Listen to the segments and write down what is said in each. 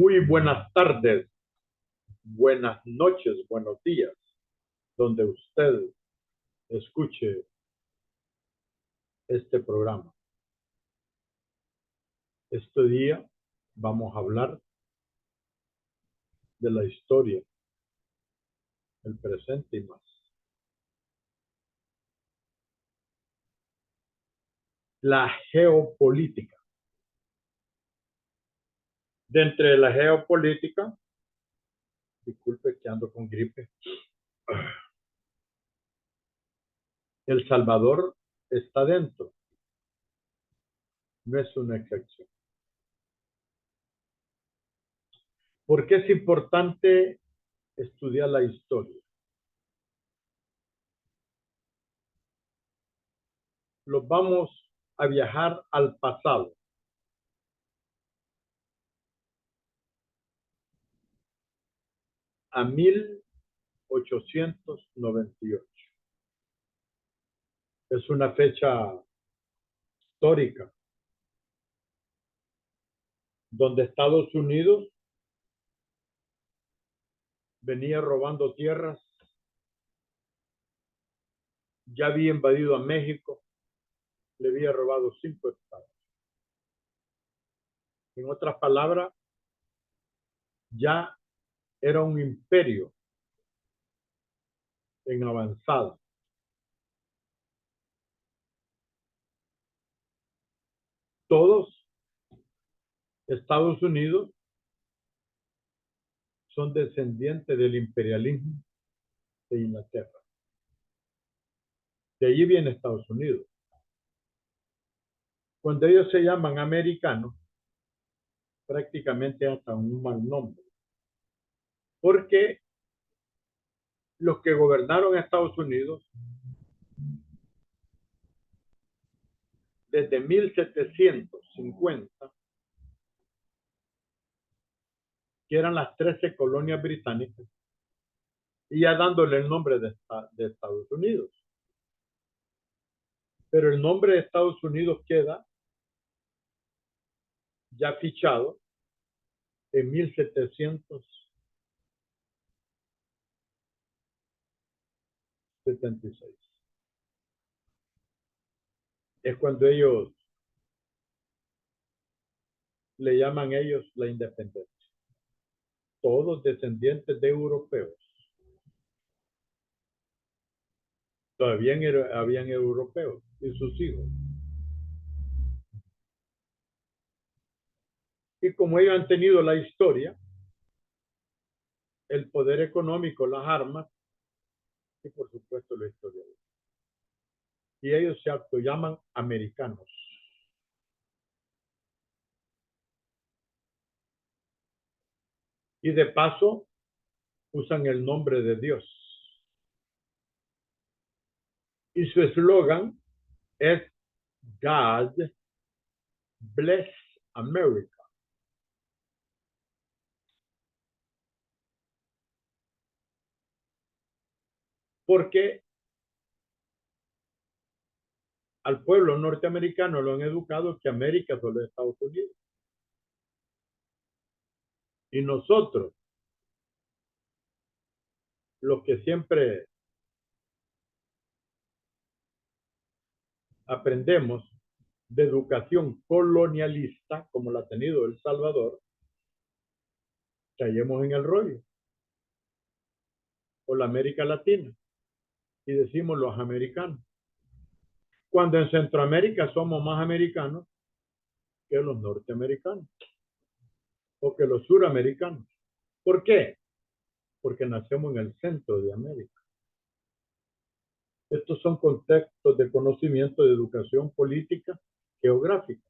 Muy buenas tardes, buenas noches, buenos días, donde usted escuche este programa. Este día vamos a hablar de la historia, el presente y más. La geopolítica. Dentro de la geopolítica, disculpe que ando con gripe, El Salvador está dentro, no es una excepción. ¿Por qué es importante estudiar la historia? Los vamos a viajar al pasado. A 1898. Es una fecha histórica donde Estados Unidos venía robando tierras, ya había invadido a México, le había robado 5 estados. En otras palabras, ya era un imperio en avanzada. Todos Estados Unidos son descendientes del imperialismo de Inglaterra. De allí viene Estados Unidos. Cuando ellos se llaman americanos, prácticamente hasta un mal nombre. Porque los que gobernaron Estados Unidos desde 1750, que eran las 13 colonias británicas, y ya dándole el nombre de Estados Unidos. Pero el nombre de Estados Unidos queda ya fichado en 1776. Es cuando ellos le llaman ellos la independencia. Todos descendientes de europeos. Todavía habían europeos y sus hijos. Y como ellos han tenido la historia, el poder económico, las armas y por supuesto la historia. Y ellos se autollaman americanos. Y de paso usan el nombre de Dios. Y su eslogan es God Bless America. Porque al pueblo norteamericano lo han educado que América solo es Estados Unidos. Y nosotros, los que siempre aprendemos de educación colonialista, como la ha tenido El Salvador, caemos en el rollo. O la América Latina. Y decimos los americanos. Cuando en Centroamérica somos más americanos que los norteamericanos o que los suramericanos. ¿Por qué? Porque nacemos en el centro de América. Estos son contextos de conocimiento de educación política geográfica.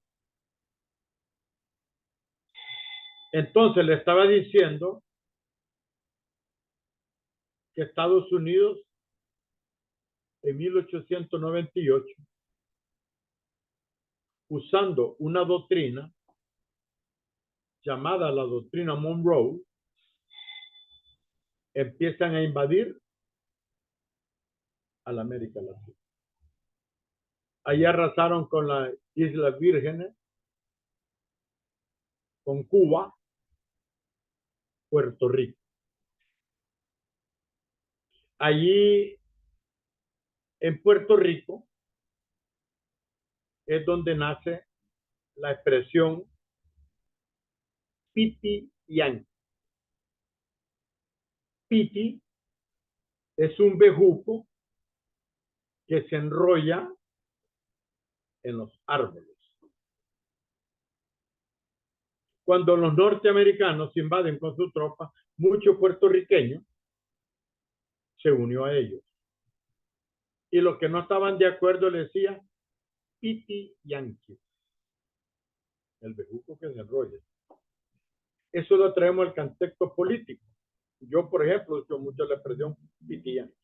Entonces le estaba diciendo que Estados Unidos en 1898, usando una doctrina llamada la doctrina Monroe, empiezan a invadir a la América Latina. Allí arrasaron con las Islas Vírgenes, con Cuba, Puerto Rico. Allí en Puerto Rico es donde nace la expresión piti yankee. Piti es un bejuco que se enrolla en los árboles. Cuando los norteamericanos invaden con su tropa, muchos puertorriqueños se unió a ellos. Y los que no estaban de acuerdo le decían piti yankee, el bejuco que se enrolla. Eso lo traemos al contexto político. Yo, por ejemplo, uso mucho la expresión piti yankee.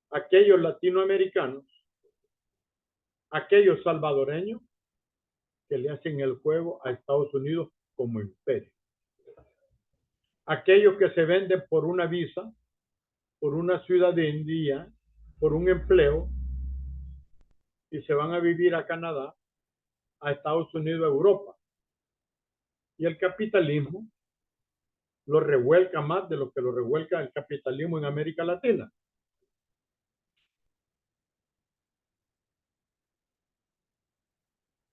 Aquellos latinoamericanos, aquellos salvadoreños que le hacen el juego a Estados Unidos como imperio. Aquellos que se venden por una visa, por una ciudadanía, por un empleo y se van a vivir a Canadá, a Estados Unidos, a Europa. Y el capitalismo lo revuelca más de lo que lo revuelca el capitalismo en América Latina.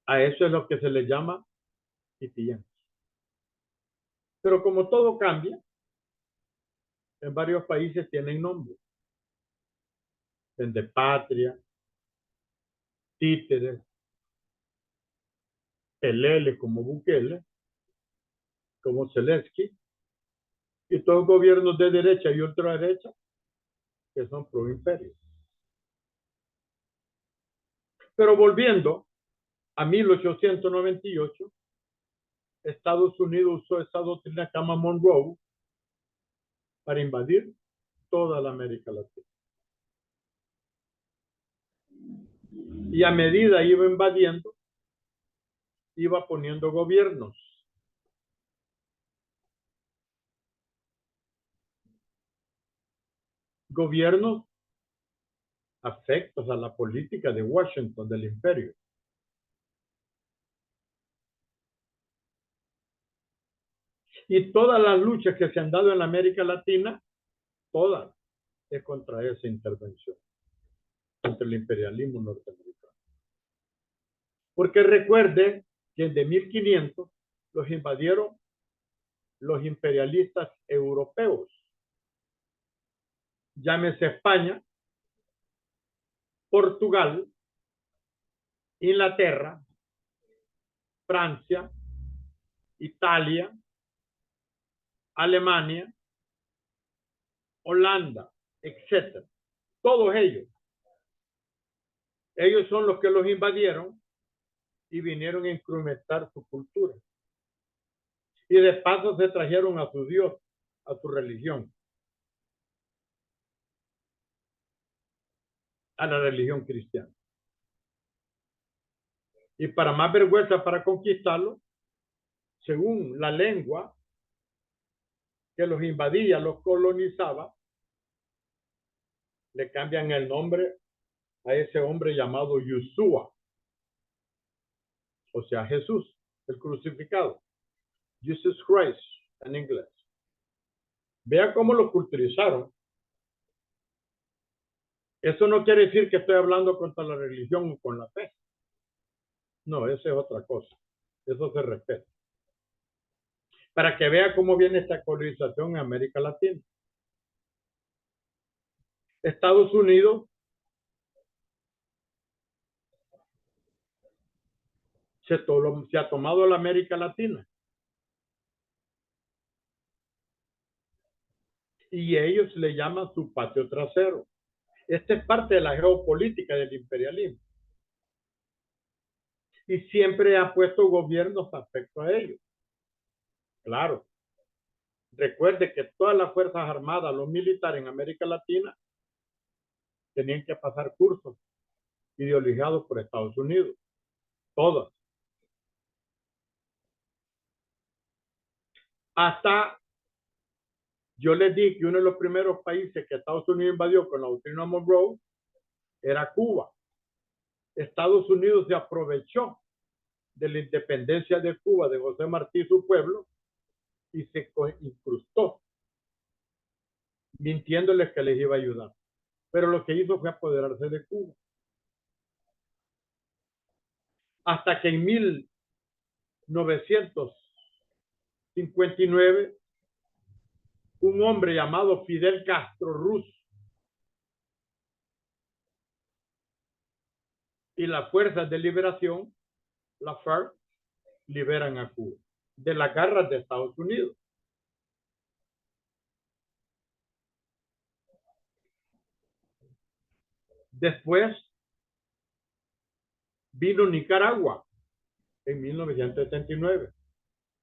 A eso es lo que se le llama pitillanos. Pero como todo cambia, en varios países tienen nombres. De patria, títeres, Pelele como Bukele, como Zelensky, y todos gobiernos de derecha y ultraderecha que son pro imperio. Pero volviendo a 1898, Estados Unidos usó esa doctrina que llama Monroe para invadir toda la América Latina. Y a medida iba invadiendo, iba poniendo gobiernos. Gobiernos afectos a la política de Washington, del imperio. Y todas las luchas que se han dado en la América Latina, todas es contra esa intervención, contra el imperialismo norteamericano. Porque recuerden que desde 1500 los invadieron los imperialistas europeos. Llámese España, Portugal, Inglaterra, Francia, Italia, Alemania, Holanda, etc. Todos ellos. Ellos son los que los invadieron y vinieron a incrementar su cultura. Y de paso se trajeron a su Dios, a su religión, a la religión cristiana. Y para más vergüenza, para conquistarlo, según la lengua que los invadía, los colonizaba, le cambian el nombre a ese hombre llamado Yeshua, o sea, Jesús, el crucificado. Jesus Christ, en inglés. Vea cómo lo culturizaron. Eso no quiere decir que estoy hablando contra la religión o con la fe. No, esa es otra cosa. Eso se respeta. Para que vea cómo viene esta colonización en América Latina. Estados Unidos se ha tomado la América Latina. Y ellos le llaman su patio trasero. Esta es parte de la geopolítica del imperialismo. Y siempre ha puesto gobiernos respecto a ellos. Claro. Recuerde que todas las Fuerzas Armadas, los militares en América Latina, tenían que pasar cursos ideologizados por Estados Unidos. Todas. Hasta yo les dije que uno de los primeros países que Estados Unidos invadió con la doctrina Monroe era Cuba. Estados Unidos se aprovechó de la independencia de Cuba, de José Martí y su pueblo, y se incrustó, mintiéndoles que les iba a ayudar. Pero lo que hizo fue apoderarse de Cuba. Hasta que en 1959, un hombre llamado Fidel Castro Ruz y las fuerzas de liberación, la FARC, liberan a Cuba de las garras de Estados Unidos. Después vino Nicaragua en 1979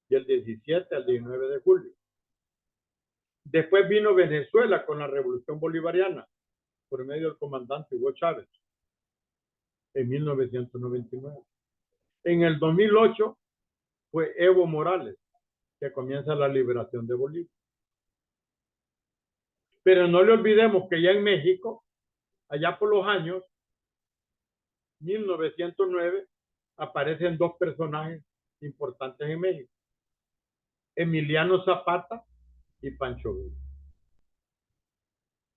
y el 17 al 19 de julio. Después vino Venezuela con la Revolución Bolivariana por medio del comandante Hugo Chávez en 1999. En el 2008 fue Evo Morales que comienza la liberación de Bolivia. Pero no le olvidemos que ya en México, allá por los años 1909, aparecen dos personajes importantes en México: Emiliano Zapata y Pancho Villa.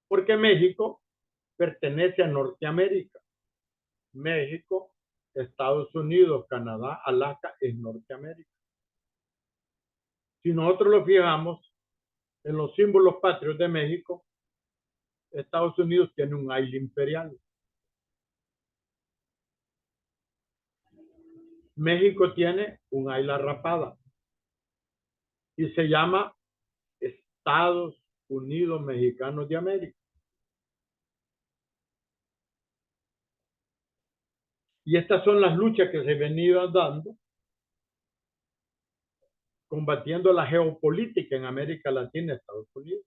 Porque México pertenece a Norteamérica. México, Estados Unidos, Canadá, Alaska es Norteamérica. Si nosotros lo fijamos en los símbolos patrios de México, Estados Unidos tiene un águila imperial. México tiene un águila rapada y se llama Estados Unidos Mexicanos de América. Y estas son las luchas que se venían dando, combatiendo la geopolítica en América Latina y Estados Unidos.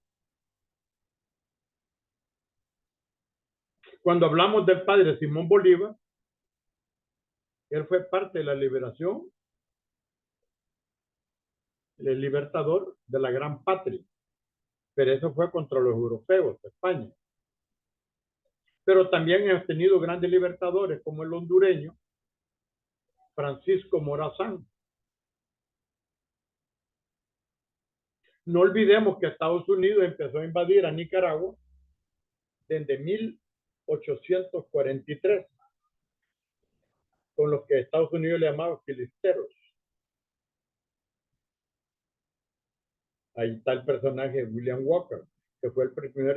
Cuando hablamos del padre Simón Bolívar, él fue parte de la liberación, el libertador de la gran patria, pero eso fue contra los europeos de España. Pero también hemos tenido grandes libertadores como el hondureño Francisco Morazán. No olvidemos que Estados Unidos empezó a invadir a Nicaragua desde 1843, con los que Estados Unidos le llamaba filisteros. Ahí está el personaje William Walker, que fue el primer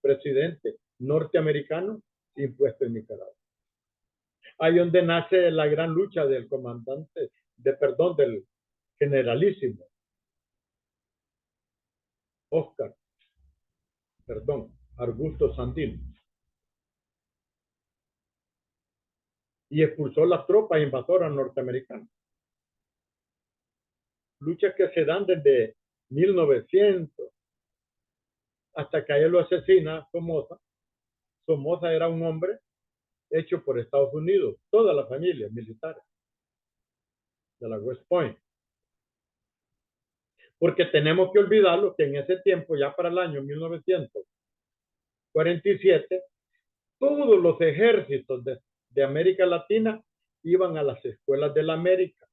presidente norteamericano impuesto en Nicaragua. Ahí donde nace la gran lucha del comandante, del generalísimo Augusto Sandino. Y expulsó las tropas invasoras norteamericanas. Luchas que se dan desde 1900 hasta que a él lo asesina Somoza. Somoza era un hombre hecho por Estados Unidos, toda la familia militar de la West Point. Porque tenemos que olvidarlo que en ese tiempo, ya para el año 1947, todos los ejércitos de América Latina iban a las escuelas de la América,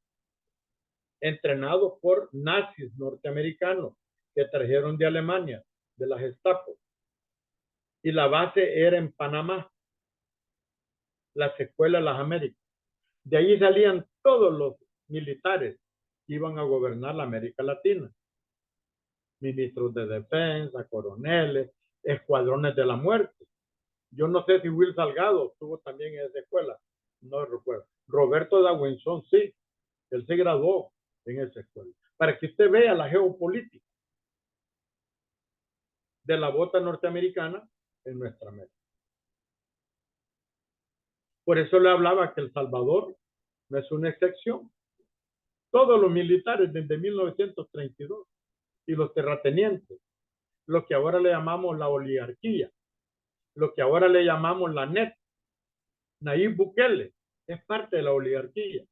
entrenados por nazis norteamericanos que trajeron de Alemania, de la Gestapo. Y la base era en Panamá, las escuelas de las Américas. De ahí salían todos los militares que iban a gobernar la América Latina. Ministros de defensa, coroneles, escuadrones de la muerte. Yo no sé si Will Salgado estuvo también en esa escuela, no recuerdo. Roberto Dawinson sí, él se graduó en esa escuela. Para que usted vea la geopolítica de la bota norteamericana en nuestra América. Por eso le hablaba que El Salvador no es una excepción. Todos los militares desde 1932 y los terratenientes, lo que ahora le llamamos la oligarquía, lo que ahora le llamamos la NET, Nayib Bukele, es parte de la oligarquía.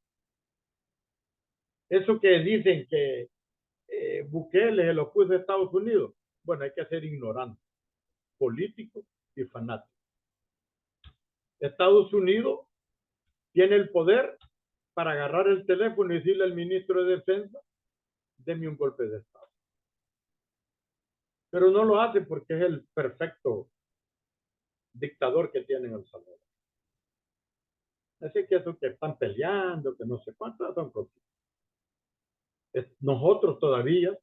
Eso que dicen que Bukele se lo puso a Estados Unidos, bueno, hay que ser ignorante, político y fanático. Estados Unidos tiene el poder para agarrar el teléfono y decirle al ministro de Defensa, deme un golpe de Estado. Pero no lo hace porque es el perfecto dictador que tiene en El Salvador. Así que eso que están peleando, que no sé cuántas son cosas. Nosotros todavía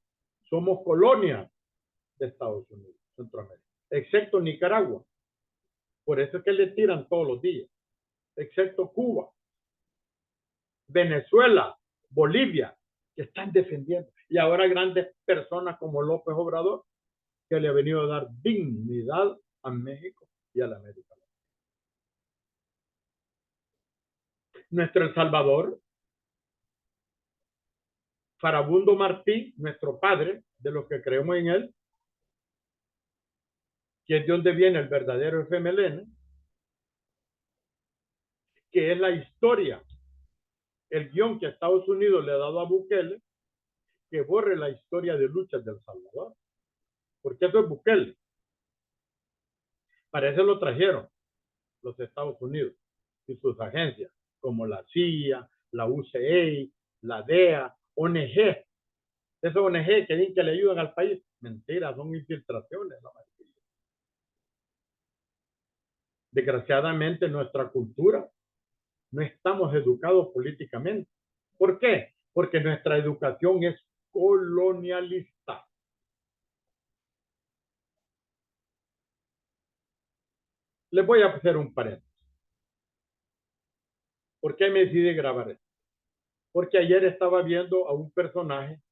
somos colonia de Estados Unidos, Centroamérica, excepto Nicaragua. Por eso es que le tiran todos los días, excepto Cuba, Venezuela, Bolivia, que están defendiendo. Y ahora grandes personas como López Obrador, que le ha venido a dar dignidad a México y a la América. Nuestro El Salvador, Farabundo Martí, nuestro padre, de los que creemos en él, que es de donde viene el verdadero FMLN, que es la historia, el guión que Estados Unidos le ha dado a Bukele, que borre la historia de luchas del Salvador. Porque eso es Bukele. Para eso lo trajeron los Estados Unidos y sus agencias, como la CIA, la UCA, la DEA, ONG. Esas ONG que dicen que le ayudan al país. Mentira, son infiltraciones la mayoría. Desgraciadamente, nuestra cultura no estamos educados políticamente. ¿Por qué? Porque nuestra educación es colonialista. Les voy a hacer un paréntesis. ¿Por qué me decidí grabar esto? Porque ayer estaba viendo a un personaje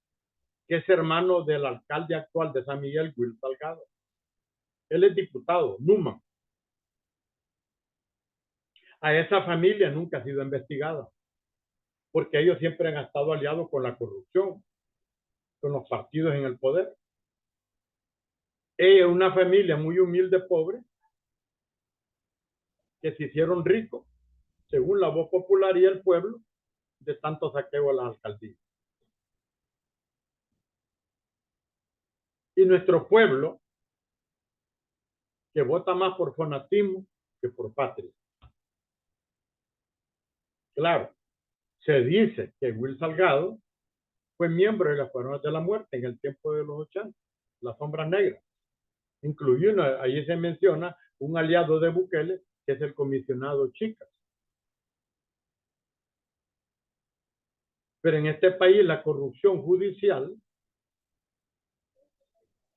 que es hermano del alcalde actual de San Miguel, Will Salgado. Él es diputado, Numa. A esa familia nunca ha sido investigada, porque ellos siempre han estado aliados con la corrupción, con los partidos en el poder. Ella es una familia muy humilde, pobre, que se hicieron ricos, según la voz popular y el pueblo, de tanto saqueo a las alcaldías. Y nuestro pueblo, que vota más por fanatismo que por patria. Claro, se dice que Will Salgado fue miembro de las Cuadrillas de la Muerte en el tiempo de los 80, las sombras negras. Incluyendo, ahí se menciona un aliado de Bukele, que es el comisionado Chicas. Pero en este país la corrupción judicial,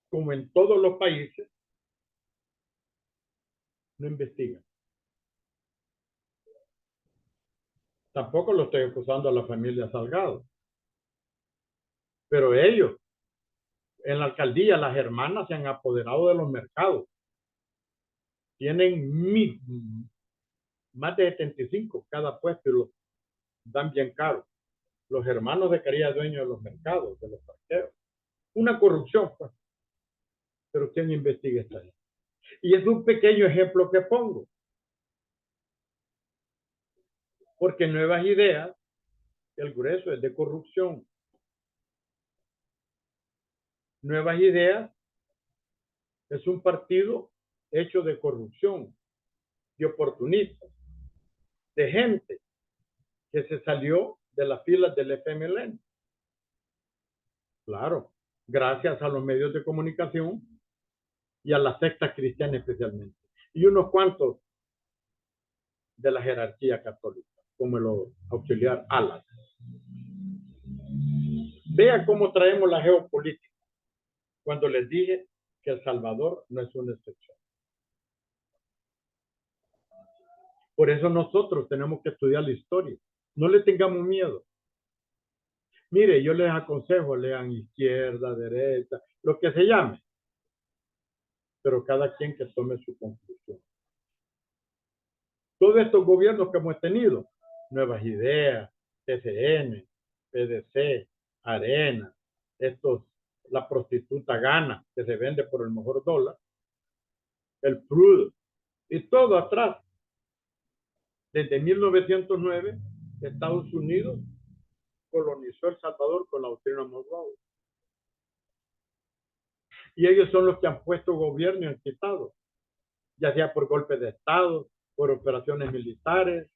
como en todos los países, no investiga. Tampoco lo estoy acusando a la familia Salgado. Pero ellos, en la alcaldía, las hermanas se han apoderado de los mercados. Tienen más de 75 cada puesto y los dan bien caros. Los hermanos de Caría dueños de los mercados, de los parqueos. Una corrupción, pues. Pero ¿quién investiga esta gente? Y es un pequeño ejemplo que pongo. Porque Nuevas Ideas, el grueso es de corrupción. Nuevas Ideas es un partido hecho de corrupción, de oportunistas, de gente que se salió de las filas del FMLN. Claro, gracias a los medios de comunicación y a las sectas cristianas especialmente. Y unos cuantos de la jerarquía católica, como el auxiliar Alas. Vea cómo traemos la geopolítica cuando les dije que El Salvador no es una excepción. Por eso nosotros tenemos que estudiar la historia. No le tengamos miedo. Mire, yo les aconsejo, lean izquierda, derecha, lo que se llame, pero cada quien que tome su conclusión. Todos estos gobiernos que hemos tenido, Nuevas Ideas, TCN, PDC, Arena, la prostituta Gana, que se vende por el mejor dólar, el PRUD, y todo atrás. Desde 1909, Estados Unidos colonizó El Salvador con la doctrina Monroe. Y ellos son los que han puesto gobierno y han quitado, ya sea por golpes de Estado, por operaciones militares,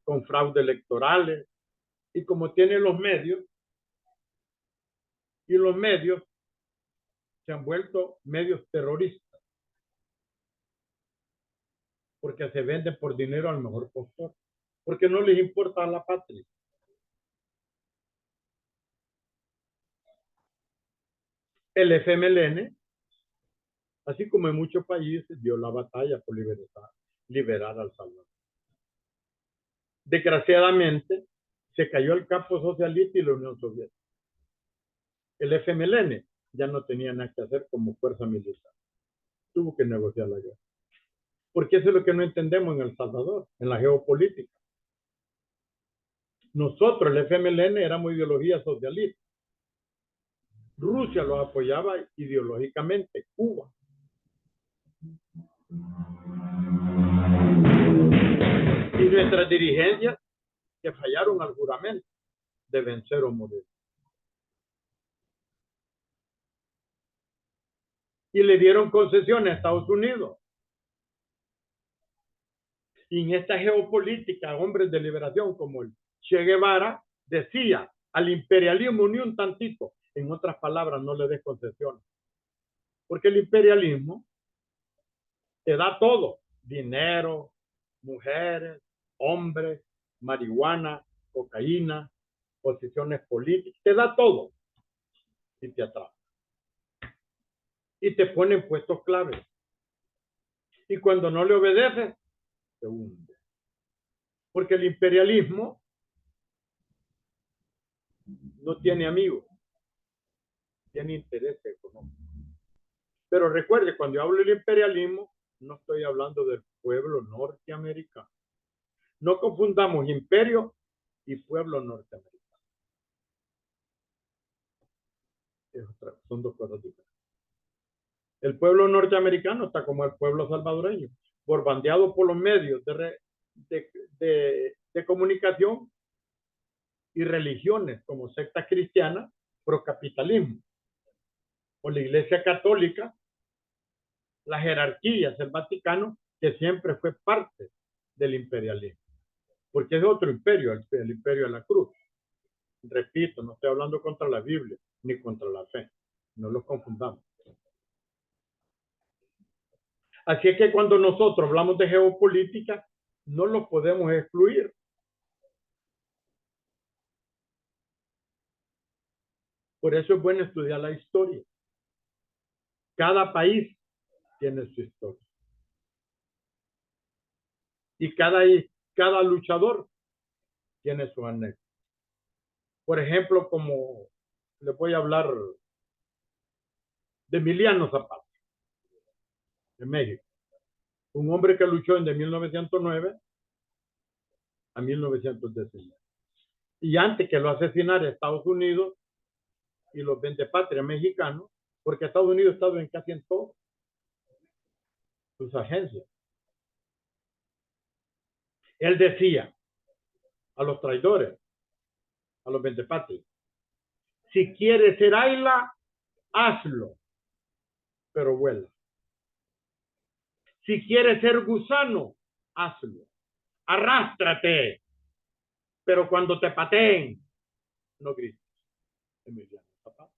con fraudes electorales. Y como tienen los medios, y los medios se han vuelto medios terroristas porque se venden por dinero al mejor postor, porque no les importa a la patria. El FMLN, así como en muchos países, dio la batalla por liberar al Salvador. Desgraciadamente, se cayó el campo socialista y la Unión Soviética. El FMLN ya no tenía nada que hacer como fuerza militar. Tuvo que negociar la guerra. Porque eso es lo que no entendemos en El Salvador, en la geopolítica. Nosotros, el FMLN, éramos ideología socialista. Rusia los apoyaba ideológicamente, Cuba. Y nuestras dirigencias que fallaron al juramento de vencer o morir. Y le dieron concesiones a Estados Unidos. Y en esta geopolítica, hombres de liberación como el Che Guevara decía al imperialismo ni un tantito. En otras palabras, no le des concesiones. Porque el imperialismo te da todo: dinero, mujeres, hombres, marihuana, cocaína, posiciones políticas, te da todo y te atrapa. Y te pone en puestos claves. Y cuando no le obedeces, te hunde. Porque el imperialismo no tiene amigos, tiene interés económico. Pero recuerde, cuando yo hablo del imperialismo, no estoy hablando del pueblo norteamericano. No confundamos imperio y pueblo norteamericano. Son dos cosas diferentes. El pueblo norteamericano está como el pueblo salvadoreño, borbandeado por los medios de comunicación y religiones como secta cristiana, procapitalismo, o la Iglesia Católica, las jerarquías, el Vaticano, que siempre fue parte del imperialismo, porque es otro imperio, el imperio de la cruz. Repito, no estoy hablando contra la Biblia ni contra la fe, no los confundamos. Así es que cuando nosotros hablamos de geopolítica, no lo podemos excluir. Por eso es bueno estudiar la historia. Cada país tiene su historia. Y cada luchador tiene su anécdota. Por ejemplo, como les voy a hablar de Emiliano Zapata, de México. Un hombre que luchó de 1909 a 1919. Y antes que lo asesinara Estados Unidos y los vendepatrias mexicanos, porque Estados Unidos estaba en casi en todas sus agencias. Él decía a los traidores, a los vendepatrias: si quieres ser águila, hazlo, pero vuela. Si quieres ser gusano, hazlo. Arrástrate, pero cuando te pateen, no grites. Emiliano Zapata.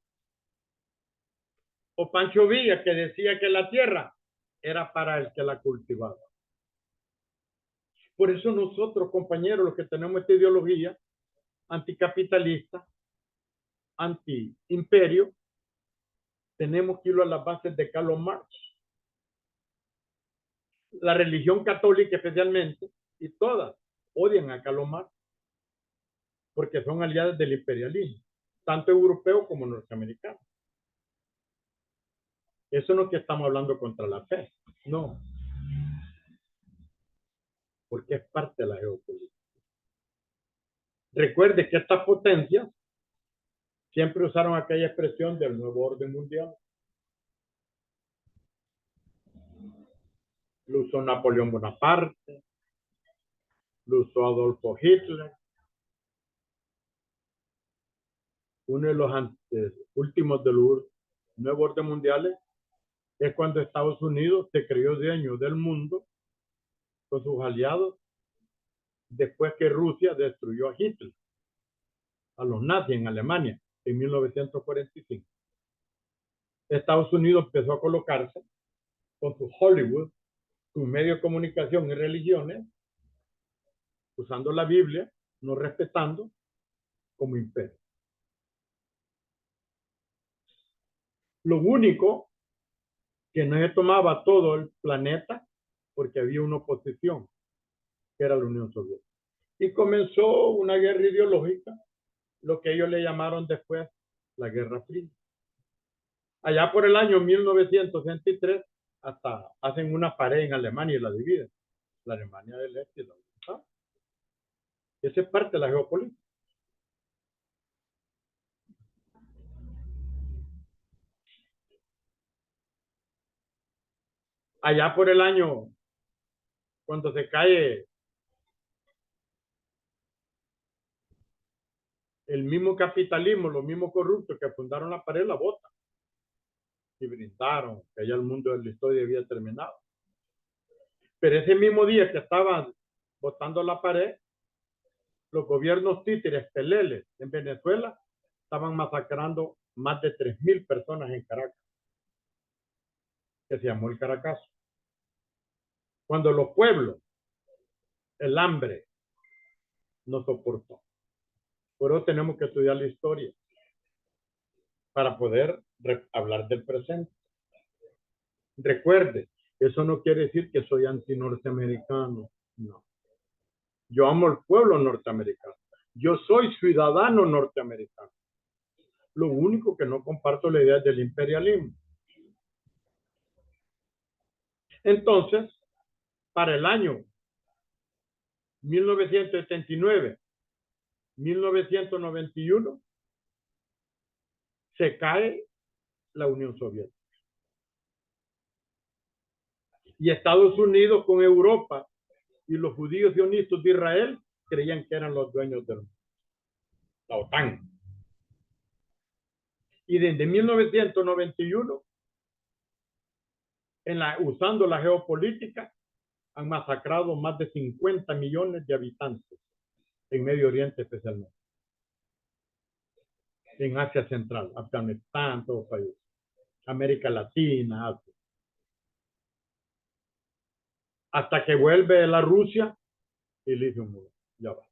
O Pancho Villa, que decía que la tierra era para el que la cultivaba. Por eso nosotros, compañeros, los que tenemos esta ideología anticapitalista, anti-imperio, tenemos que ir a las bases de Karl Marx. La religión católica especialmente, y todas, odian a Karl Marx, porque son aliadas del imperialismo, tanto europeo como norteamericano. Eso no es que estamos hablando contra la fe, no, porque es parte de la geopolítica. Recuerde que estas potencias siempre usaron aquella expresión del nuevo orden mundial. Lo usó Napoleón Bonaparte, lo usó Adolfo Hitler. Uno de los últimos de los nuevos orden mundiales es cuando Estados Unidos se creyó dueño del mundo con sus aliados después que Rusia destruyó a Hitler, a los nazis en Alemania, en 1945. Estados Unidos empezó a colocarse con su Hollywood, sus medios de comunicación y religiones, usando la Biblia, no respetando, como imperio. Lo único que no se tomaba todo el planeta porque había una oposición, que era la Unión Soviética. Y comenzó una guerra ideológica, lo que ellos le llamaron después la Guerra Fría. Allá por el año 1963, hasta hacen una pared en Alemania y la dividen. La Alemania del Este y la Oriental. Esa es parte de la geopolítica. Allá por el año, cuando se cae el mismo capitalismo, los mismos corruptos que fundaron la pared, la botan y brindaron que ya el mundo de la historia había terminado. Pero ese mismo día que estaban botando la pared, los gobiernos títeres, peleles en Venezuela, estaban masacrando más de 3.000 personas en Caracas, que se llamó el Caracazo. Cuando los pueblos, el hambre, no soportó. Por eso tenemos que estudiar la historia para poder hablar del presente. Recuerde, eso no quiere decir que soy anti-norteamericano, no. Yo amo el pueblo norteamericano. Yo soy ciudadano norteamericano. Lo único que no comparto la idea del imperialismo. Entonces, para el año 1979, 1991, se cae la Unión Soviética. Y Estados Unidos con Europa y los judíos sionistas de Israel creían que eran los dueños de la OTAN. Y desde 1991, usando la geopolítica, han masacrado más de 50 millones de habitantes en Medio Oriente especialmente. En Asia Central, Afganistán, todos los países. América Latina, Asia. Hasta que vuelve la Rusia y le dice un muro. Ya va.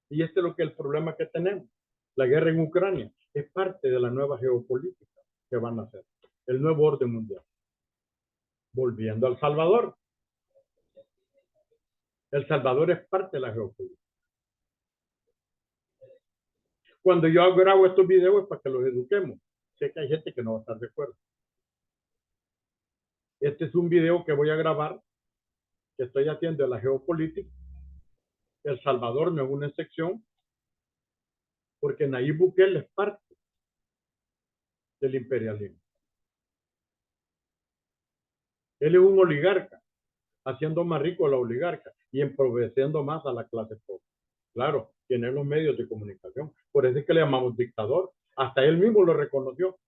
Y este es lo que es el problema que tenemos. La guerra en Ucrania es parte de la nueva geopolítica que van a hacer. El nuevo orden mundial. Volviendo al Salvador. El Salvador es parte de la geopolítica. Cuando yo grabo estos videos es para que los eduquemos. Sé que hay gente que no va a estar de acuerdo. Este es un video que voy a grabar, que estoy haciendo de la geopolítica. El Salvador no es una excepción, porque Nayib Bukele es parte del imperialismo. Él es un oligarca, haciendo más rico a la oligarca y empobreciendo más a la clase pobre. Claro, tiene los medios de comunicación. Por eso es que le llamamos dictador. Hasta él mismo lo reconoció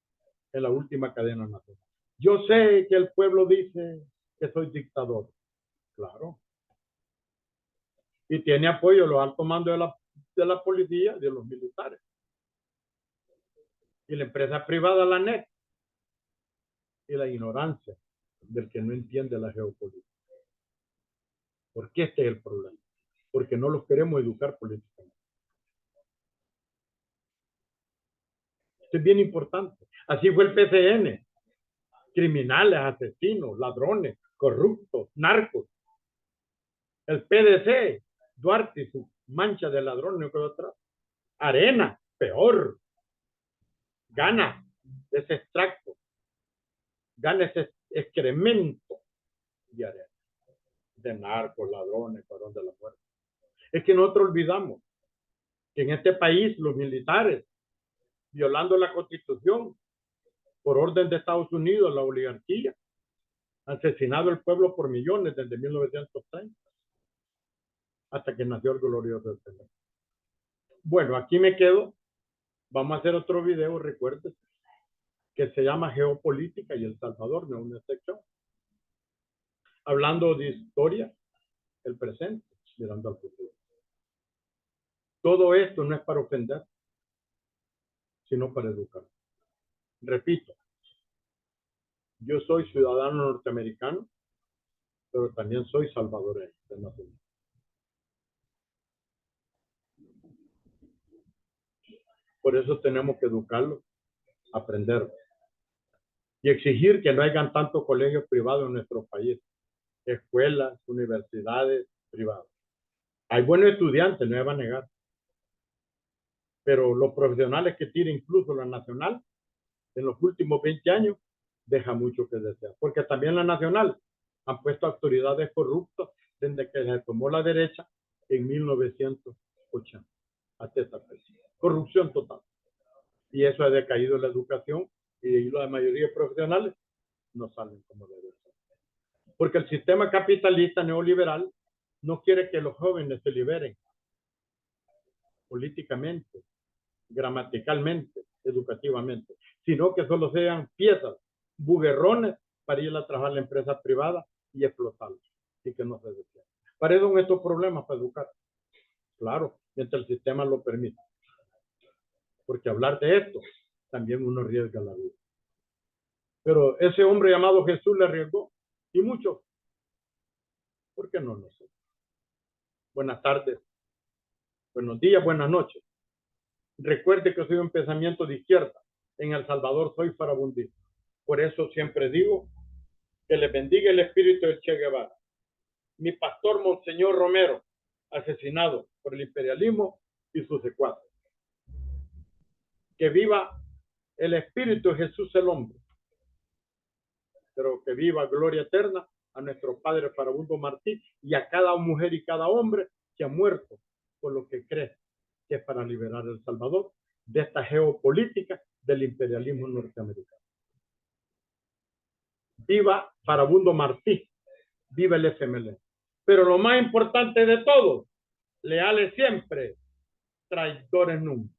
en la última cadena nacional. Yo sé que el pueblo dice que soy dictador. Claro. Y tiene apoyo de los altos mandos de la policía, de los militares. Y la empresa privada, la NET. Y la ignorancia del que no entiende la geopolítica. Porque este es el problema. Porque no los queremos educar políticamente. Esto es bien importante. Así fue el PCN. Criminales, asesinos, ladrones, corruptos, narcos. El PDC, Duarte y su mancha de ladrones, Arena, peor. Gana ese extracto. Gana ese excremento de arena. De narcos, ladrones, varón de la muerte. Es que nosotros olvidamos que en este país los militares, violando la Constitución, por orden de Estados Unidos, la oligarquía, han asesinado al pueblo por millones desde 1930 hasta que nació el glorioso Señor. Bueno, aquí me quedo. Vamos a hacer otro video, recuerden, que se llama Geopolítica y El Salvador, no es una excepción. Hablando de historia, el presente, mirando al futuro. Todo esto no es para ofender, sino para educar. Repito, yo soy ciudadano norteamericano, pero también soy salvadoreño de nacionalidad. Por eso tenemos que educarlos, aprender y exigir que no hayan tantos colegios privados en nuestro país, escuelas, universidades privadas. Hay buenos estudiantes, no me va a negar, pero los profesionales que tiene incluso la nacional en los últimos 20 años deja mucho que desear, porque también la nacional han puesto autoridades corruptas desde que se tomó la derecha en 1980 hasta esta fecha. Corrupción total. Y eso ha decaído la educación y la mayoría de profesionales no salen como debe ser. Porque el sistema capitalista neoliberal no quiere que los jóvenes se liberen políticamente, gramaticalmente, educativamente, sino que solo sean piezas, buguerrones para ir a trabajar en la empresa privada y explotarlos y que no se deseen. Para eso son estos problemas para educar. Claro, mientras el sistema lo permite. Porque hablar de esto también uno arriesga la vida. Pero ese hombre llamado Jesús le arriesgó y mucho. ¿Por qué no nosotros? Buenas tardes, buenos días, buenas noches. Recuerde que soy un pensamiento de izquierda. En El Salvador soy farabundista. Por eso siempre digo que les bendiga el espíritu del Che Guevara. Mi pastor Monseñor Romero, asesinado por el imperialismo y sus secuaces. Que viva el espíritu de Jesús el hombre. Pero que viva gloria eterna a nuestro padre Farabundo Martí y a cada mujer y cada hombre que ha muerto por lo que cree que es para liberar a El Salvador de esta geopolítica del imperialismo norteamericano. Viva Farabundo Martí, viva el FMLN. Pero lo más importante de todo, leales siempre, traidores nunca.